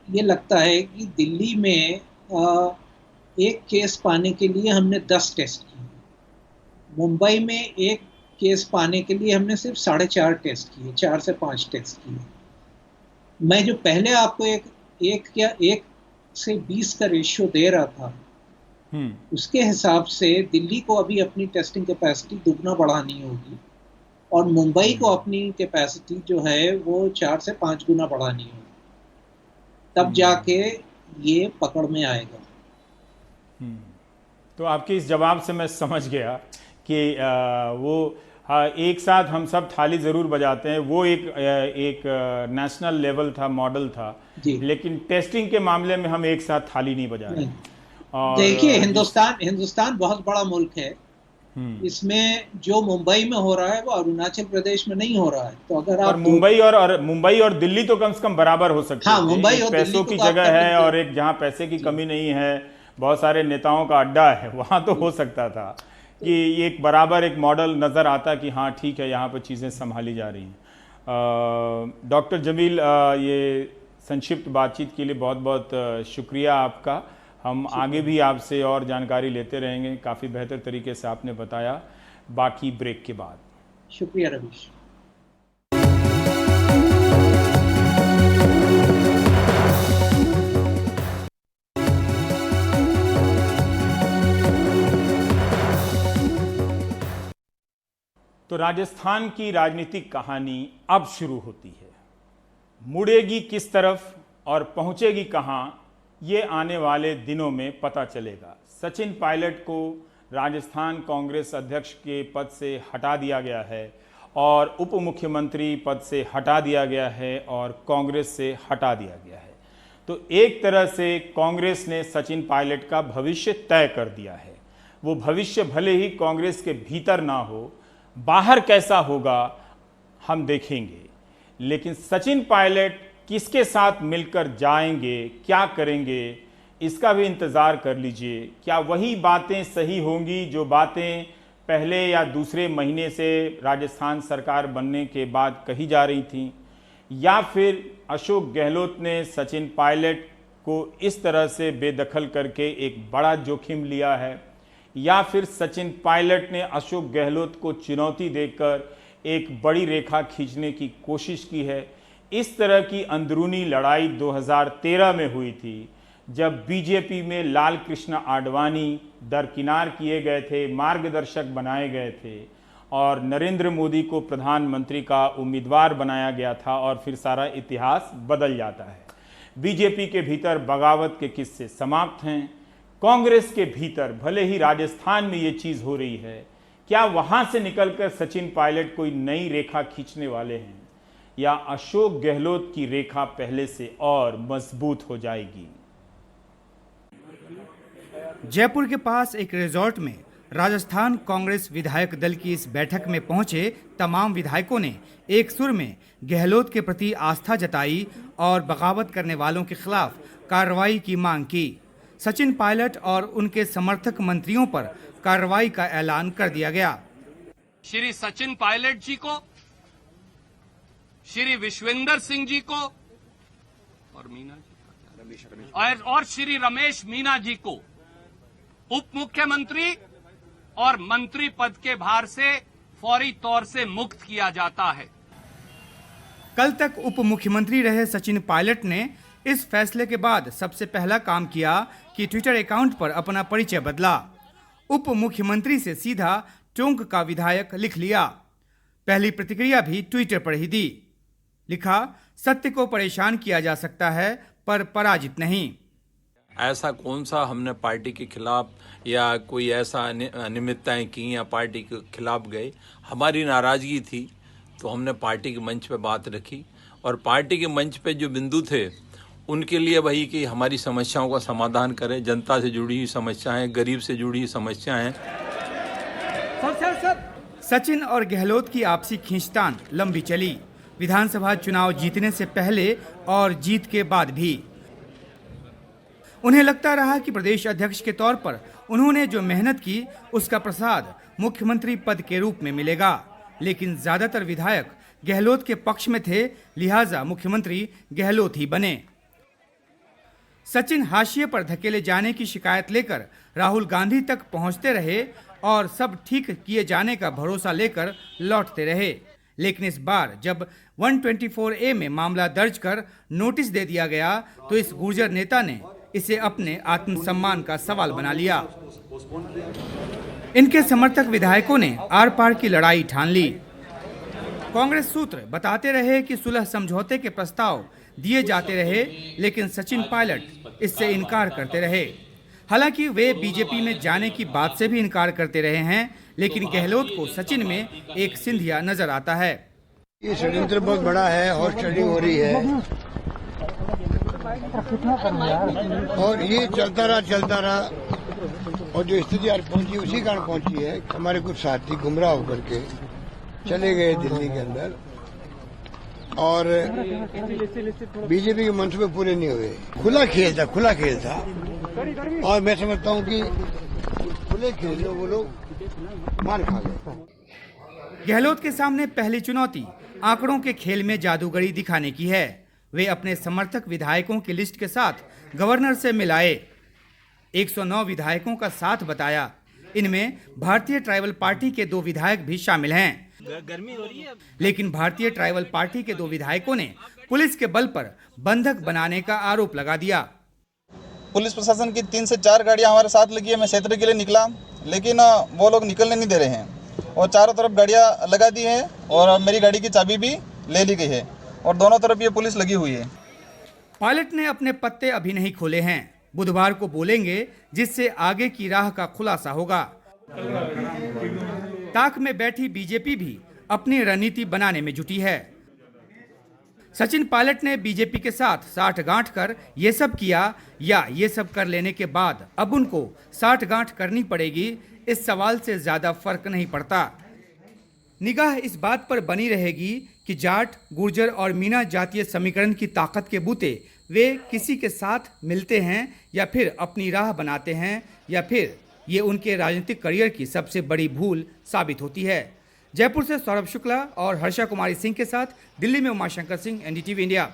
ये लगता है कि दिल्ली में एक केस पाने के लिए हमने 10 टेस्ट किए, मुंबई में एक केस पाने के लिए हमने सिर्फ 4.5 टेस्ट किए, 4 से 5 टेस्ट किए। मैं जो पहले आपको एक से 20 का रेशियो दे रहा था, उसके हिसाब से दिल्ली को अभी अपनी टेस्टिंग कैपेसिटी दुगना बढ़ानी होगी, और मुंबई को अपनी कैपेसिटी जो है वो 4 से 5 गुना बढ़ानी होगी, तब जाके ये पकड़ में आएगा। तो आपके इस जवाब से मैं समझ गया कि वो एक साथ हम सब थाली ज़रूर बजाते हैं, वो एक नेशनल लेवल था, मॉडल था, लेकिन टेस्टिंग के मामले में हम एक साथ थाली नहीं बजा रहे। देखिए, हिंदुस्तान बहुत बड़ा मुल्क है, इसमें जो मुंबई में हो रहा है वो अरुणाचल प्रदेश में नहीं हो रहा है। तो अगर आप मुंबई और दिल्ली तो कम से कम बराबर हो सकते हैं। हाँ, मुंबई और पैसों की जगह है, और एक जहाँ पैसे की कमी नहीं है, बहुत सारे नेताओं का अड्डा है, वहाँ तो हो सकता था कि एक बराबर एक मॉडल नज़र आता कि हाँ ठीक है, यहाँ पर चीज़ें संभाली जा रही हैं। डॉक्टर जमील, ये संक्षिप्त बातचीत के लिए बहुत बहुत शुक्रिया आपका। हम आगे भी आपसे और जानकारी लेते रहेंगे। काफ़ी बेहतर तरीके से आपने बताया। बाकी ब्रेक के बाद। शुक्रिया रमेश। तो राजस्थान की राजनीतिक कहानी अब शुरू होती है। मुड़ेगी किस तरफ और पहुंचेगी कहां, ये आने वाले दिनों में पता चलेगा। सचिन पायलट को राजस्थान कांग्रेस अध्यक्ष के पद से हटा दिया गया है और उप मुख्यमंत्री पद से हटा दिया गया है और कांग्रेस से हटा दिया गया है। तो एक तरह से कांग्रेस ने सचिन पायलट का भविष्य तय कर दिया है। वो भविष्य भले ही कांग्रेस के भीतर ना हो, बाहर कैसा होगा हम देखेंगे। लेकिन सचिन पायलट किसके साथ मिलकर जाएंगे, क्या करेंगे, इसका भी इंतज़ार कर लीजिए। क्या वही बातें सही होंगी जो बातें पहले या दूसरे महीने से राजस्थान सरकार बनने के बाद कही जा रही थीं, या फिर अशोक गहलोत ने सचिन पायलट को इस तरह से बेदखल करके एक बड़ा जोखिम लिया है, या फिर सचिन पायलट ने अशोक गहलोत को चुनौती देकर एक बड़ी रेखा खींचने की कोशिश की है। इस तरह की अंदरूनी लड़ाई 2013 में हुई थी, जब बीजेपी में लाल कृष्ण आडवाणी दरकिनार किए गए थे, मार्गदर्शक बनाए गए थे और नरेंद्र मोदी को प्रधानमंत्री का उम्मीदवार बनाया गया था और फिर सारा इतिहास बदल जाता है। बीजेपी के भीतर बगावत के किस्से समाप्त हैं। कांग्रेस के भीतर भले ही राजस्थान में ये चीज़ हो रही है, क्या वहाँ से निकलकर सचिन पायलट कोई नई रेखा खींचने वाले हैं, या अशोक गहलोत की रेखा पहले से और मजबूत हो जाएगी? जयपुर के पास एक रिजॉर्ट में राजस्थान कांग्रेस विधायक दल की इस बैठक में पहुंचे तमाम विधायकों ने एक सुर में गहलोत के प्रति आस्था जताई और बगावत करने वालों के खिलाफ कार्रवाई की मांग की। सचिन पायलट और उनके समर्थक मंत्रियों पर कार्रवाई का ऐलान कर दिया गया। श्री सचिन पायलट जी को, श्री विश्वेंद्र सिंह जी को और मीना जी और श्री रमेश मीना जी को उप मुख्यमंत्री और मंत्री पद के भार से फौरी तौर से मुक्त किया जाता है। कल तक उप मुख्यमंत्री रहे सचिन पायलट ने इस फैसले के बाद सबसे पहला काम किया कि ट्विटर अकाउंट पर अपना परिचय बदला। उप मुख्यमंत्री से सीधा टोंक का विधायक लिख लिया। पहली प्रतिक्रिया भी ट्विटर पर ही दी। लिखा, सत्य को परेशान किया जा सकता है पर पराजित नहीं। ऐसा कौन सा हमने पार्टी के खिलाफ या कोई ऐसा अनियमितताएं की या पार्टी के खिलाफ गए। हमारी नाराजगी थी तो हमने पार्टी के मंच पे बात रखी और पार्टी के मंच पे जो बिंदु थे उनके लिए वही कि हमारी समस्याओं का समाधान करें। जनता से जुड़ी हुई समस्याएं, गरीब से जुड़ी हुई समस्याएं। सचिन और गहलोत की आपसी खींचतान लंबी चली, विधानसभा चुनाव जीतने से पहले और जीत के बाद भी। उन्हें लगता रहा कि प्रदेश अध्यक्ष के तौर पर उन्होंने जो मेहनत की उसका प्रसाद मुख्यमंत्री पद के रूप में मिलेगा, लेकिन ज्यादातर विधायक गहलोत के पक्ष में थे, लिहाजा मुख्यमंत्री गहलोत ही बने। सचिन हाशिए पर धकेले जाने की शिकायत लेकर राहुल गांधी तक पहुंचते रहे और सब ठीक किए जाने का भरोसा लेकर लौटते रहे, लेकिन इस बार जब 124A में मामला दर्ज कर नोटिस दे दिया गया तो इस गुर्जर नेता ने इसे अपने आत्मसम्मान का सवाल बना लिया। इनके समर्थक विधायकों ने आर पार की लड़ाई ठान ली। कांग्रेस सूत्र बताते रहे कि सुलह समझौते के प्रस्ताव दिए जाते रहे, लेकिन सचिन पायलट इससे इनकार करते रहे। हालांकि वे बीजेपी में जाने की बात से भी इनकार करते रहे हैं, लेकिन गहलोत को सचिन में एक सिंधिया नजर आता है। ये षड्यंत्र बहुत बड़ा है, हॉर्स ट्रेडिंग हो रही है और ये चलता रहा और जो स्थिति आज पहुंची उसी कारण पहुंची है। हमारे कुछ साथी गुमराह होकर के चले गए दिल्ली के अंदर और बीजेपी के मंसूबे पूरे नहीं हुए। खुला खेल था और मैं समझता हूं कि खुले खेल में वो लोग मार खा गए। गहलोत के सामने पहली चुनौती आंकड़ों के खेल में जादूगरी दिखाने की है। वे अपने समर्थक विधायकों की लिस्ट के साथ गवर्नर से मिलाए। 109 विधायकों का साथ बताया। इनमें भारतीय ट्राइबल पार्टी के 2 विधायक भी शामिल हैं। गर्मी हो रही है। लेकिन भारतीय ट्राइबल पार्टी के 2 विधायकों ने पुलिस के बल पर बंधक बनाने का आरोप लगा दिया। पुलिस प्रशासन की 3 से 4 गाड़ियां हमारे साथ लगी है। मैं क्षेत्र के लिए निकला, लेकिन वो लोग निकलने नहीं दे रहे हैं और चारों तरफ गाड़ियां लगा दी हैं और मेरी गाड़ी की चाबी भी ले ली गई है और दोनों तरफ ये पुलिस लगी हुई है। पायलट ने अपने पत्ते अभी नहीं खोले हैं। बुधवार को बोलेंगे, जिससे आगे की राह का खुलासा होगा। ताक में बैठी बीजेपी भी अपनी रणनीति बनाने में जुटी है। सचिन पायलट ने बीजेपी के साथ साठगांठ कर ये सब किया या ये सब कर लेने के बाद अब उनको साठगांठ करनी पड़ेगी, इस सवाल से ज्यादा फर्क नहीं पड़ता। निगाह इस बात पर बनी रहेगी कि जाट, गुर्जर और मीना जातीय समीकरण की ताकत के बूते वे किसी के साथ मिलते हैं या फिर अपनी राह बनाते हैं, या फिर ये उनके राजनीतिक करियर की सबसे बड़ी भूल साबित होती है। जयपुर से सौरभ शुक्ला और हर्षा कुमारी सिंह के साथ दिल्ली में उमाशंकर सिंह, NDTV इंडिया।